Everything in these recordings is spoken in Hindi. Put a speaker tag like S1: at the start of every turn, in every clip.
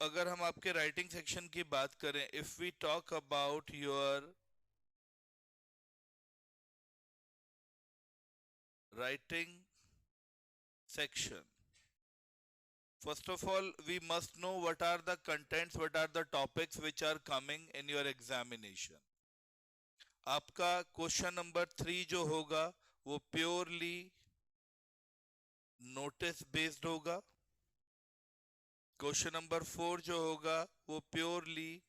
S1: अगर हम आपके राइटिंग सेक्शन की बात करें, if we talk about your writing section, first of all we must know what are the contents, what are the topics which are coming in your examination. आपका क्वेश्चन नंबर 3 जो होगा वो प्योरली नोटिस बेस्ड होगा। क्वेश्चन नंबर 4 जो होगा वो प्योरली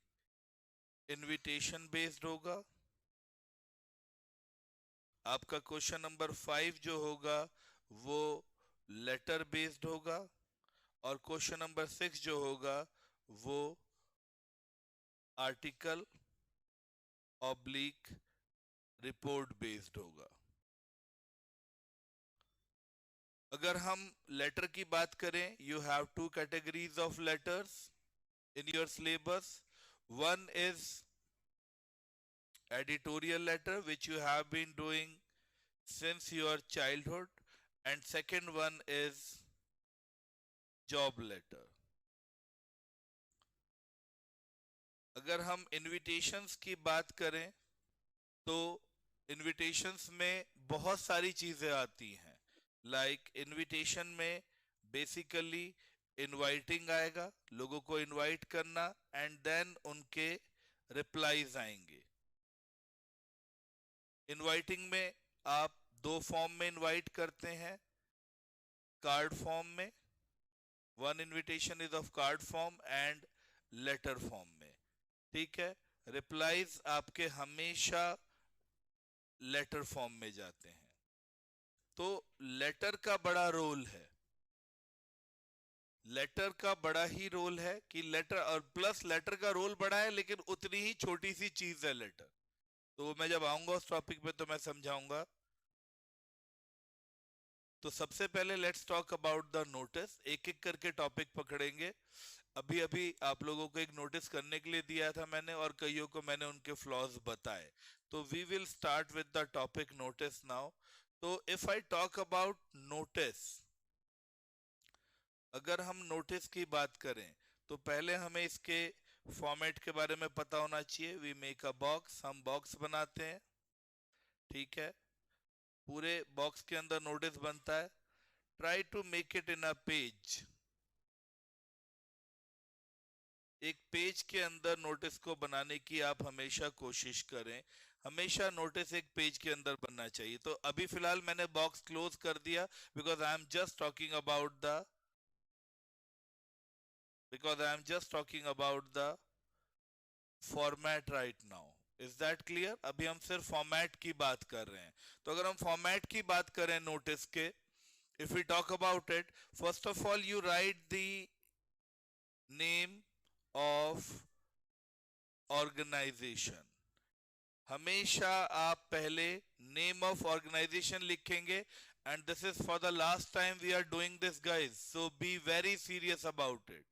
S1: इनविटेशन बेस्ड होगा। आपका क्वेश्चन नंबर 5 जो होगा वो लेटर बेस्ड होगा। और क्वेश्चन नंबर 6 जो होगा वो आर्टिकल ऑब्लिक रिपोर्ट बेस्ड होगा। अगर हम लेटर की बात करें, you have two categories of letters in your syllabus. One is editorial letter which you have been doing since your childhood, and second one is job letter. अगर हम इनविटेशंस की बात करें तो इनविटेशंस में बहुत सारी चीजें आती हैं। लाइक इनविटेशन में बेसिकली इनवाइटिंग आएगा, लोगों को इनवाइट करना, एंड देन उनके रिप्लाईज आएंगे। इनवाइटिंग में आप दो फॉर्म में इनवाइट करते हैं, कार्ड फॉर्म में, one invitation is of card form and later form में। ठीक है, रिप्लाईज आपके हमेशा लेटर फॉर्म में जाते हैं। तो लेटर का बड़ा रोल है, लेटर का बड़ा ही रोल है कि लेटर, और प्लस लेटर का रोल बड़ा है लेकिन उतनी ही छोटी सी चीज है लेटर। तो मैं जब आऊंगा उस टॉपिक पे तो मैं समझाऊंगा। तो सबसे पहले let's talk about the notice, एक एक करके टॉपिक पकड़ेंगे। अभी अभी आप लोगों को एक नोटिस करने के लिए दिया था मैंने, और कईयों को मैंने उनके फ्लॉज बताए। तो we will start with the topic notice now. तो if I talk about notice, अगर हम नोटिस की बात करें तो पहले हमें इसके फॉर्मेट के बारे में पता होना चाहिए। वी मेक अ बॉक्स, हम बॉक्स बनाते हैं। ठीक है, पूरे बॉक्स के अंदर नोटिस बनता है। Try to make it in a page. एक पेज के अंदर नोटिस को बनाने की आप हमेशा कोशिश करें। हमेशा नोटिस एक पेज के अंदर बनना चाहिए। तो अभी फिलहाल मैंने बॉक्स क्लोज कर दिया because I am just talking about the format right now. Is that clear? अभी हम सिर्फ फॉर्मेट की बात कर रहे हैं। तो अगर हम फॉर्मेट की बात करें नोटिस के, if we talk about it, first of all you write the name of organisation. हमेशा आप पहले नेम ऑफ ऑर्गेनाइजेशन लिखेंगे, and this is for the last time we are doing this guys, so be very serious about it.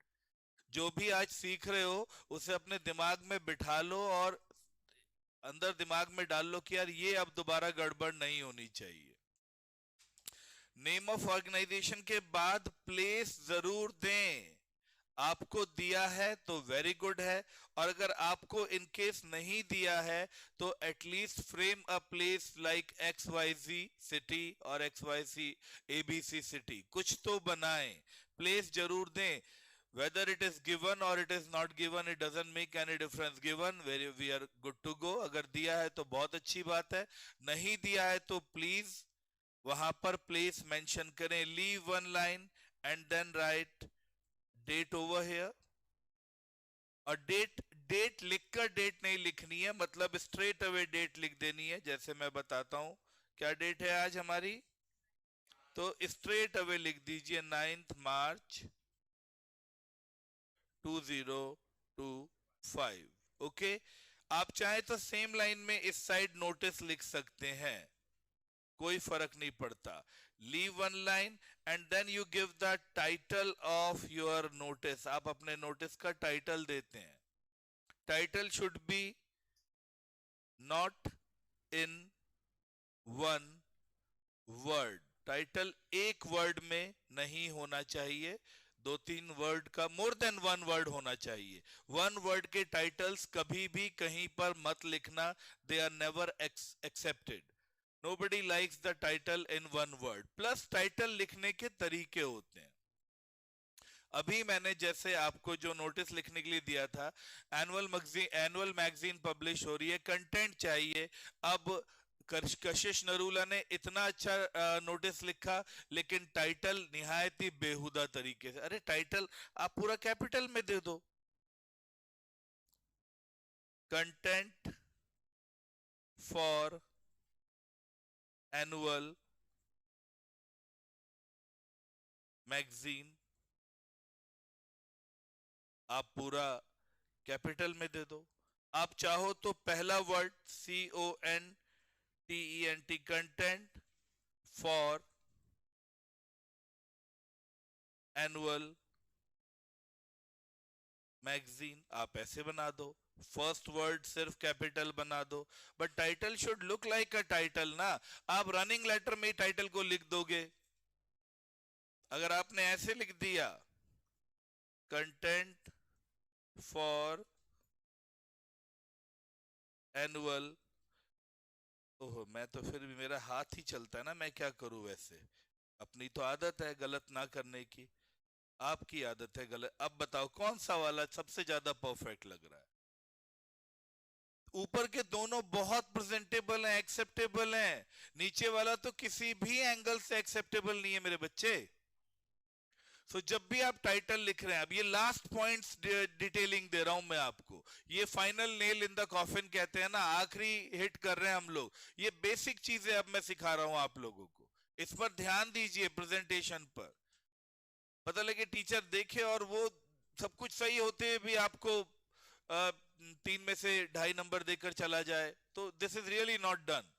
S1: जो भी आज सीख रहे हो उसे अपने दिमाग में बिठा लो और अंदर दिमाग में डाल लो कि यार ये अब दोबारा गड़बड़ नहीं होनी चाहिए। नेम ऑफ ऑर्गेनाइजेशन के बाद प्लेस जरूर दें। आपको दिया है तो वेरी गुड है, और अगर आपको इन केस नहीं दिया है तो at least frame a place like X Y G city और X Y C ABC city, कुछ तो बनाएं। प्लेस जरूर दें। whether it is given or it is not given, it doesn't make any difference. Given, where we are good to go. अगर दिया है तो बहुत अच्छी बात है, नहीं दिया है तो प्लीज वहां पर प्लेस मेंशन करें। Leave one line and then write date over here. और डेट, डेट लिखकर डेट नहीं लिखनी है, मतलब स्ट्रेट अवे डेट लिख देनी है। जैसे मैं बताता हूं क्या डेट है आज हमारी, तो स्ट्रेट अवे लिख दीजिए 9 मार्च 2025। ओके, आप चाहे तो सेम लाइन में इस साइड नोटिस लिख सकते हैं, कोई फर्क नहीं पड़ता। Leave one line and then you give the title of your notice. आप अपने नोटिस का टाइटल देते हैं। Title should be not in one word, title एक वर्ड में नहीं होना चाहिए। दो तीन वर्ड का, मोर देन वन वर्ड होना चाहिए। वन वर्ड के टाइटल्स कभी भी कहीं पर मत लिखना, they are never accepted. Nobody likes the title in one word. Plus title लिखने के तरीके होते हैं। अभी मैंने जैसे आपको जो नोटिस लिखने के लिए दिया था, एनुअल मैगजीन पब्लिश हो रही है, कंटेंट चाहिए। अब कशिश नरूला ने इतना अच्छा नोटिस लिखा, लेकिन टाइटल निहायत ही बेहुदा तरीके से। अरे टाइटल आप पूरा कैपिटल में दे दो, कंटेंट फॉर एनुअल मैगजीन, आप पूरा कैपिटल में दे दो। आप चाहो तो पहला word CONTENT, content for annual magazine, आप ऐसे बना दो। फर्स्ट वर्ड सिर्फ कैपिटल बना दो। But title should look like a title ना। आप रनिंग लेटर में टाइटल को लिख दोगे। अगर आपने ऐसे लिख दिया कंटेंट फॉर एनुअल, ओहो, मैं तो फिर भी मेरा हाथ ही चलता है ना, मैं क्या करूं वैसे। अपनी तो आदत है गलत ना करने की, आपकी आदत है गलत। अब बताओ कौन सा वाला सबसे ज्यादा परफेक्ट लग रहा है? ऊपर के दोनों बहुत प्रेजेंटेबल हैं, एक्सेप्टेबल हैं। नीचे वाला तो किसी भी एंगल से एक्सेप्टेबल नहीं है मेरे बच्चे। सो जब भी आप टाइटल लिख रहे हैं, अब ये लास्ट पॉइंट्स डिटेलिंग दे रहा हूं मैं आपको, ये final nail in the coffin कहते हैं ना, आखिरी हिट कर रहे हैं हम लोग। ये बेसिक चीजें अब मैं सिखा रहा हूं आप लोगों को, इस पर ध्यान दीजिए। प्रेजेंटेशन पर पता लगे टीचर देखे और वो सब कुछ सही होते हुए भी आपको 3 में से 2.5 नंबर देकर चला जाए, तो this is really not done.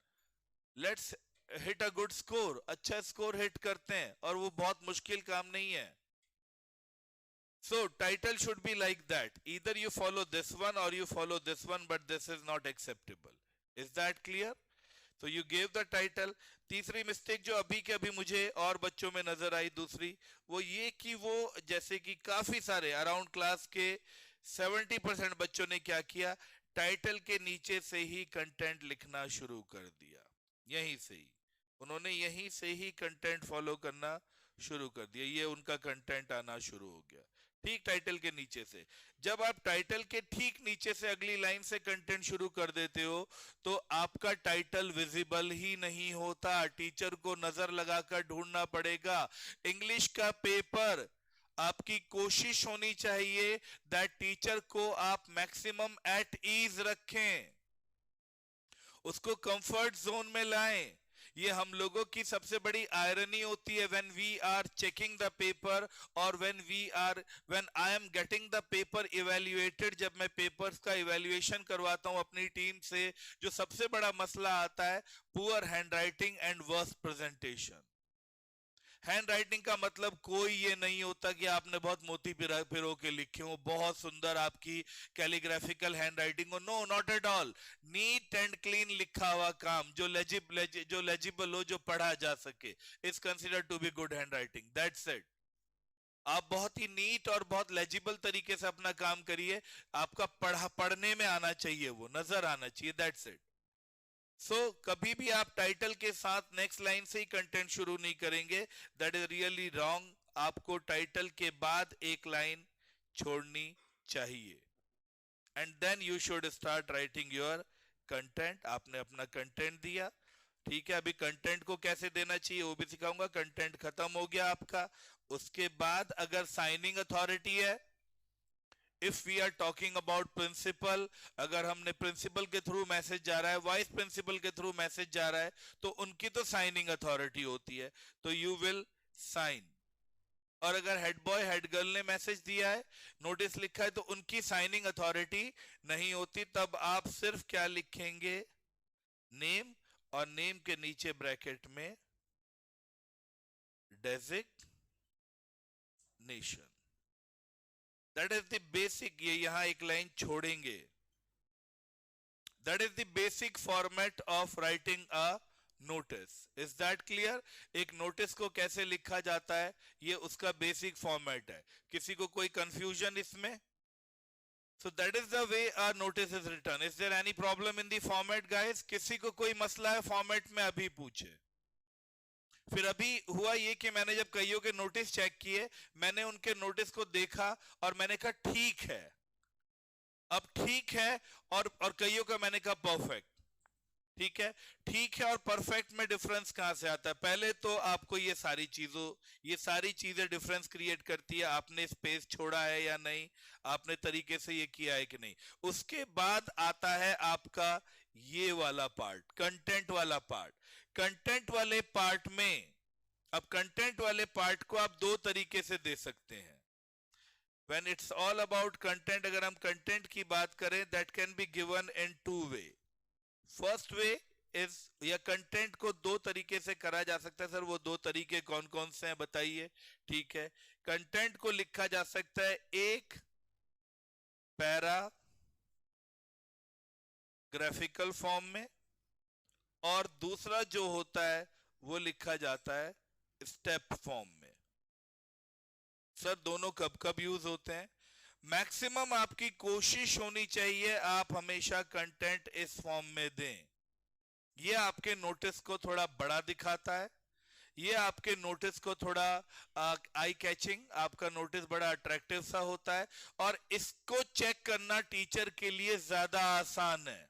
S1: Let's hit a good score, अच्छा स्कोर हिट करते हैं, और वो बहुत मुश्किल काम नहीं है। So title should be like that. Either you follow this one or you follow this one, but this is not acceptable. Is that clear? So you gave the title. तीसरी मिस्टेक जो अभी के अभी मुझे और बच्चों में नजर आई, दूसरी वो ये कि वो जैसे कि काफी सारे अराउंड क्लास के 70% बच्चों ने क्या किया, टाइटल के नीचे से ही कंटेंट लिखना शुरू कर दिया। यहीं से ही उन्होंने यहीं से ही कंटेंट फॉलो करना शुरू कर दिया, ये उनका कंटेंट आना शुरू हो गया ठीक टाइटल के नीचे से। जब आप टाइटल के ठीक नीचे से अगली लाइन से कंटेंट शुरू कर देते हो, तो आपका टाइटल विजिबल ही नहीं होता, टीचर को नजर लगाकर ढूंढना पड़ेगा। इंग्लिश का पेपर आपकी कोशिश होनी चाहिए दैट टीचर को आप मैक्सिमम एट ईज रखें, उसको कंफर्ट जोन में लाएं। ये हम लोगों की सबसे बड़ी आयरनी होती है, when we are checking the paper और when I am getting the paper evaluated. जब मैं पेपर्स का इवेल्युएशन करवाता हूं अपनी टीम से, जो सबसे बड़ा मसला आता है, poor handwriting and worst presentation. Hand writing का मतलब कोई ये नहीं होता कि आपने बहुत मोती पिरो के लिखे हो, बहुत सुंदर आपकी कैलीग्राफिकल हैंड राइटिंग हो। No, not at all. Neat and clean लिखा हुआ काम जो लेजिबल हो, जो पढ़ा जा सके, is considered to be good handwriting. That's it. आप बहुत ही नीट और बहुत लेजिबल तरीके से अपना काम करिए, आपका पढ़ने में आना चाहिए, वो नजर आना चाहिए। That's it. सो कभी भी आप टाइटल के साथ नेक्स्ट लाइन से ही कंटेंट शुरू नहीं करेंगे, दैट इज रियली रॉन्ग। आपको टाइटल के बाद एक लाइन छोड़नी चाहिए, and then you should start writing your content. आपने अपना कंटेंट दिया, ठीक है। अभी कंटेंट को कैसे देना चाहिए वो भी सिखाऊंगा। कंटेंट खत्म हो गया आपका, उसके बाद अगर साइनिंग अथॉरिटी है, if we are talking about principal, अगर हमने प्रिंसिपल के थ्रू मैसेज जा रहा है, वाइस प्रिंसिपल के थ्रू मैसेज जा रहा है, तो उनकी तो साइनिंग अथॉरिटी होती है, तो यू विल साइन। और अगर हेड बॉय हेड गर्ल ने मैसेज दिया है, नोटिस लिखा है, तो उनकी साइनिंग अथॉरिटी नहीं होती। तब आप सिर्फ क्या लिखेंगे, नेम, और नेम के नीचे ब्रैकेट में designation. That is the basic. ये यहां एक लाइन छोड़ेंगे। That is the basic format of writing a notice. Is that clear? एक नोटिस को कैसे लिखा जाता है, ये उसका बेसिक फॉर्मेट है. किसी को कोई कंफ्यूजन इसमें? So that is the way a notice is written. Is there any problem in the format, guys? किसी को कोई मसला है फॉर्मेट में, अभी पूछे. फिर अभी हुआ ये कि मैंने जब कईयों के नोटिस चेक किए, मैंने उनके नोटिस को देखा और मैंने कहा ठीक है. अब ठीक है और कईयों का मैंने कहा परफेक्ट. ठीक है. ठीक है और परफेक्ट में डिफरेंस कहां से आता है? पहले तो आपको ये सारी चीजें डिफरेंस क्रिएट करती है. आपने स्पेस छोड़ा है या नहीं, आपने तरीके से ये किया है कि नहीं. उसके बाद आता है आपका ये वाला पार्ट, कंटेंट वाला पार्ट. कंटेंट वाले पार्ट में, अब कंटेंट वाले पार्ट को आप दो तरीके से दे सकते हैं. When it's all about content, अगर हम कंटेंट की बात करें, that can be given in two way. First way is, या कंटेंट को दो तरीके से करा जा सकता है. सर वो दो तरीके कौन कौन से हैं बताइए. ठीक है. कंटेंट को लिखा जा सकता है एक पैराग्राफिकल फॉर्म में, और दूसरा जो होता है वो लिखा जाता है स्टेप फॉर्म में. सर दोनों कब कब यूज होते हैं? मैक्सिमम आपकी कोशिश होनी चाहिए आप हमेशा कंटेंट इस फॉर्म में दें. ये आपके नोटिस को थोड़ा बड़ा दिखाता है, ये आपके नोटिस को थोड़ा आई कैचिंग, आपका नोटिस बड़ा अट्रैक्टिव सा होता है, और इसको चेक करना टीचर के लिए ज्यादा आसान है.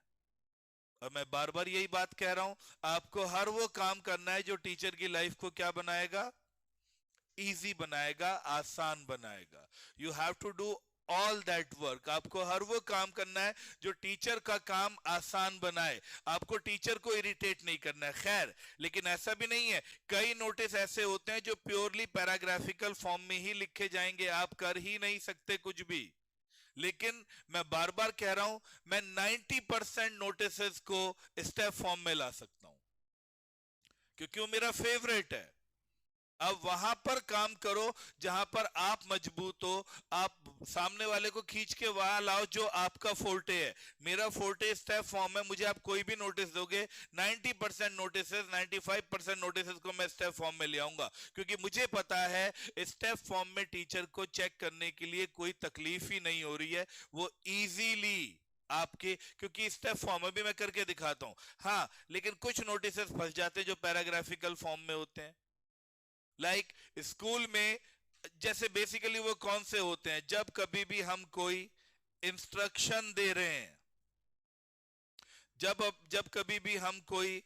S1: और मैं बार बार यही बात कह रहा हूं, आपको हर वो काम करना है जो टीचर की लाइफ को क्या बनाएगा? इजी बनाएगा, आसान बनाएगा. You have to do all that work. आपको हर वो काम करना है जो टीचर का काम आसान बनाए. आपको टीचर को इरिटेट नहीं करना है. खैर, लेकिन ऐसा भी नहीं है, कई नोटिस ऐसे होते हैं जो प्योरली पैराग्राफिकल फॉर्म में ही लिखे जाएंगे, आप कर ही नहीं सकते कुछ भी. लेकिन मैं बार बार कह रहा हूं, मैं 90% नोटिस को स्टेप फॉर्म में ला सकता हूं, क्योंकि वो मेरा फेवरेट है. अब वहां पर काम करो जहां पर आप मजबूत हो, आप सामने वाले को खींच के वहां लाओ जो आपका फोर्टे है. मेरा फोर्टे स्टेप फॉर्म है. मुझे आप कोई भी नोटिस दोगे, 90% नोटिस, 95% नोटिस को मैं स्टेप फॉर्म में ले आऊंगा, क्योंकि मुझे पता है स्टेप फॉर्म में टीचर को चेक करने के लिए कोई तकलीफ ही नहीं हो रही है. वो इजीली आपके, क्योंकि स्टेप फॉर्म में भी मैं करके दिखाता हूं. हाँ, लेकिन कुछ नोटिस फंस जाते हैं जो पैराग्राफिकल फॉर्म में होते हैं. लाइक स्कूल में जैसे बेसिकली वो कौन से होते हैं? जब कभी भी हम कोई इंस्ट्रक्शन दे रहे हैं, जब कभी भी हम कोई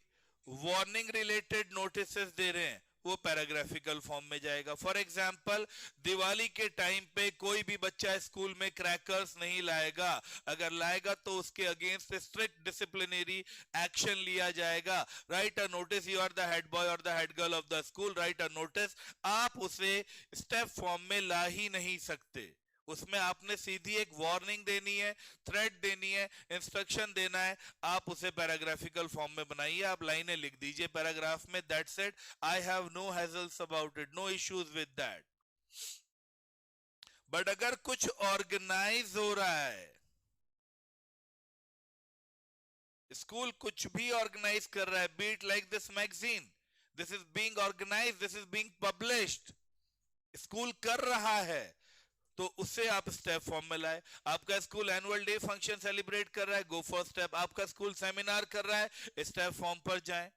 S1: वार्निंग रिलेटेड नोटिस दे रहे हैं, वो पैराग्राफिकल फॉर्म में जाएगा. फॉर एग्जाम्पल, दिवाली के टाइम पे कोई भी बच्चा स्कूल में क्रैकर्स नहीं लाएगा. अगर लाएगा तो उसके अगेंस्ट स्ट्रिक्ट डिसिप्लिनरी एक्शन लिया जाएगा. Write a notice, you are the head boy और the head girl of the school, write a notice. आप उसे स्टेप फॉर्म में ला ही नहीं सकते. उसमें आपने सीधी एक वार्निंग देनी है, थ्रेट देनी है, इंस्ट्रक्शन देना है. आप उसे पैराग्राफिकल फॉर्म में बनाइए, आप लाइनें लिख दीजिए पैराग्राफ में. That's it. I have no hassles about it, no issues with that. But अगर कुछ ऑर्गेनाइज हो रहा है, स्कूल कुछ भी ऑर्गेनाइज कर रहा है, beat like this magazine, this is being organised, this is being published, school कर रहा है, तो उससे आप स्टेप फॉर्म में लाए. आपका school annual day function celebrate कर रहा है, गो फॉर स्टेप. आपका स्कूल सेमिनार कर रहा है, स्टेप फॉर्म पर जाएं.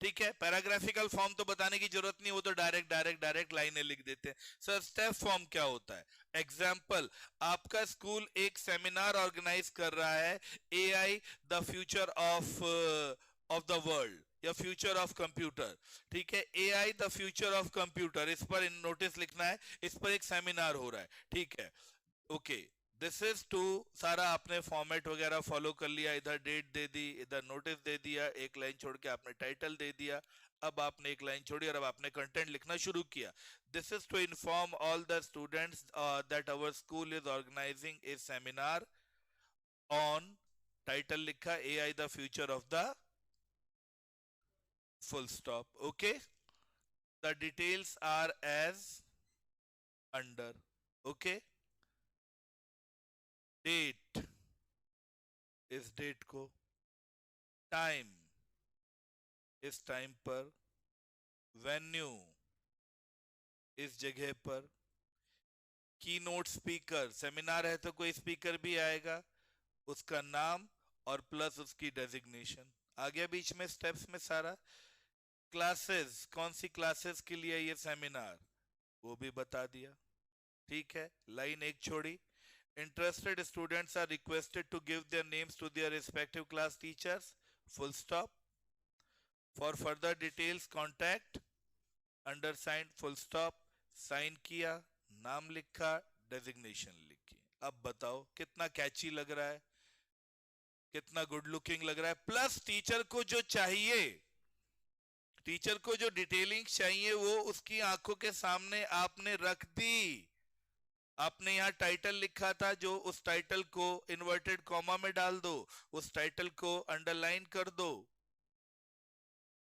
S1: ठीक है. पैराग्राफिकल फॉर्म तो बताने की जरूरत नहीं, वो तो डायरेक्ट लाइनें लिख देते हैं. सर स्टेप फॉर्म क्या होता है? एग्जाम्पल, आपका स्कूल एक सेमिनार ऑर्गेनाइज कर रहा है, AI the future of the world, या फ्यूचर ऑफ कंप्यूटर. ठीक है. AI the future of computer, इस पर नोटिस लिखना है, इस पर एक सेमिनार हो रहा है. ठीक है. Okay, this is two. सारा आपने फॉर्मेट वगैरह फॉलो कर लिया, इधर डेट दे दी, इधर नोटिस दे दिया, एक लाइन छोड़ के आपने टाइटल दे दिया. अब आपने एक लाइन छोड़ी और अब आपने कंटेंट लिखना शुरू किया. This is to inform all the students that our school is organising a seminar on, title लिखा AI the future of the, full stop. Okay, the details are as under. Okay, date, इस डेट को, टाइम, इस टाइम पर, वेन्यू इस जगह पर, की नोट स्पीकर, सेमिनार है तो कोई स्पीकर भी आएगा, उसका नाम और प्लस उसकी डेजिग्नेशन। आ गया बीच में स्टेप्स में सारा। क्लासेस, कौन सी क्लासेस के लिए ये सेमिनार, वो भी बता दिया। ठीक है, लाइन एक छोड़ी। Interested students are requested to give their names to their respective class teachers. Full stop. For further details, contact. Undersigned. Full stop. Sign किया, नाम लिखा, डेजिग्नेशन लिखी। अब बताओ कितना कैची लग रहा है, कितना गुड लुकिंग लग रहा है। प्लस टीचर को जो चाहिए, टीचर को जो डिटेलिंग चाहिए वो उसकी आंखों के सामने आपने रख दी। आपने यहां टाइटल लिखा था, जो उस टाइटल को इन्वर्टेड कॉमा में डाल दो, उस टाइटल को अंडरलाइन कर दो।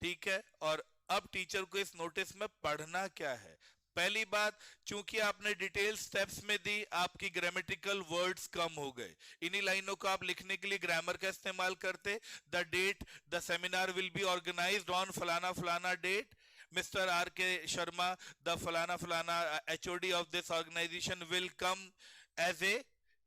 S1: ठीक है, और अब टीचर को इस नोटिस में पढ़ना क्या है। पहली बात, चूंकि आपने डिटेल स्टेप्स में दी, आपकी ग्रामेटिकल वर्ड्स कम हो गए। इन्हीं लाइनों को आप लिखने के लिए ग्रामर का इस्तेमाल करते। The date, the seminar will be organised on फलाना फलाना date, Mr. R.K. Sharma, the falana falana HOD of this organization will come as a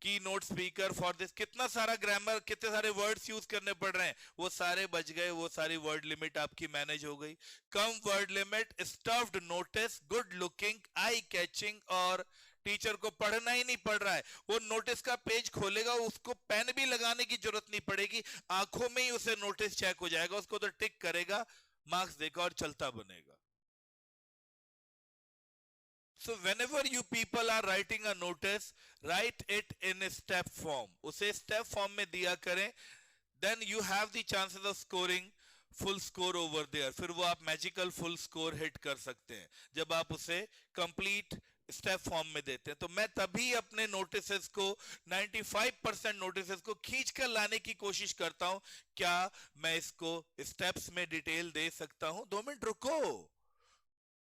S1: keynote speaker for this। कितना सारा ग्रामर, कितने सारे वर्ड्स यूज करने पड़ रहे हैं, वो सारे बच गए, वो सारी वर्ड लिमिट आपकी मैनेज हो गई। कम word limit, stuffed notice, good looking, eye catching, और टीचर को पढ़ना ही नहीं पड़ रहा है। वो नोटिस का पेज खोलेगा, उसको पेन भी लगाने की जरूरत नहीं पड़ेगी, आंखों में ही उसे नोटिस चेक हो जाएगा, उसको तो टिक करेगा, मार्क्स देगा और चलता बनेगा। So whenever you people are writing a notice, write it in a step form. उसे step form में दिया करें, then you have the chances of scoring full score over there। फिर वो आप मैजिकल फुल स्कोर हिट कर सकते हैं जब आप उसे कंप्लीट स्टेप फॉर्म में देते हैं। तो मैं तभी अपने नोटिसेस को 95% नोटिसेस को खींच कर लाने की कोशिश करता हूं। क्या मैं इसको स्टेप्स में डिटेल दे सकता हूं? 2 मिनट रुको।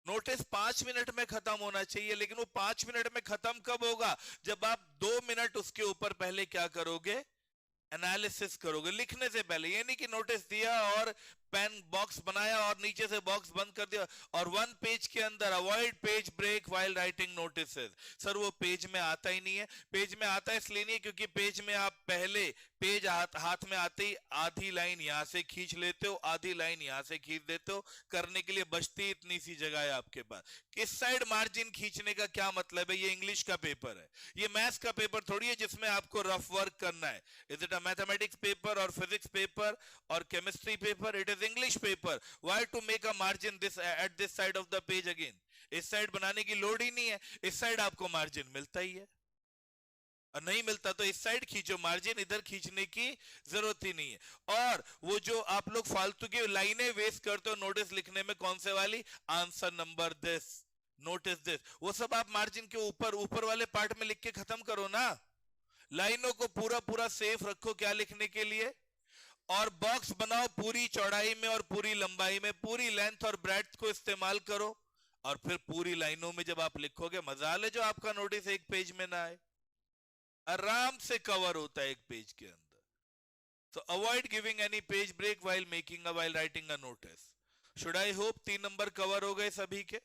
S1: नोटिस 5 मिनट में खत्म होना चाहिए, लेकिन वो 5 मिनट में खत्म कब होगा? जब आप 2 मिनट उसके ऊपर पहले क्या करोगे? एनालिसिस करोगे लिखने से पहले। ये नहीं कि नोटिस दिया और पेन बॉक्स बनाया और नीचे से बॉक्स बंद कर दिया। और 1 पेज के अंदर avoid page break while writing notices. Sir वो पेज में आता ही नहीं है। पेज में आता इसलिए नहीं है क्योंकि पेज में आप पहले पेज हाथ में आते ही आधी लाइन यहां से खींच लेते हो, आधी लाइन यहां से खींच देते हो। करने के लिए बचती इतनी सी जगह है आपके पास। इस साइड मार्जिन खींचने का क्या मतलब है? ये इंग्लिश का पेपर है, ये मैथ्स का पेपर थोड़ी है जिसमें आपको रफ वर्क करना है। Is it a mathematics paper और फिजिक्स पेपर और chemistry paper? It is English paper. Why to make a margin this at this side of the page again? इस साइड बनाने की लोड ही नहीं है, इस साइड आपको मार्जिन मिलता ही है। और नहीं मिलता तो इस साइड खींचो, मार्जिन इधर खींचने की जरूरत ही नहीं है। और वो जो आप लोग फालतू की लाइनें वेस्ट करते हो नोटिस लिखने में, कौन से वाली? Answer number this, notice this, वो सब आप मार्जिन के ऊपर ऊपर वाले पार्ट में लिख के खत्म करो ना। लाइनों को पूरा पूरा सेफ रखो क्या लिखने के लिए, और बॉक्स बनाओ पूरी चौड़ाई में और पूरी लंबाई में, पूरी लेंथ और ब्रेड्थ को इस्तेमाल करो। और फिर पूरी लाइनों में जब आप लिखोगे, मजा ले जो आपका नोटिस एक पेज में ना आए, आराम से कवर होता है एक पेज के अंदर। So avoid giving any page break while making a while writing a notice. Should I hope 3 number cover हो गए सभी के?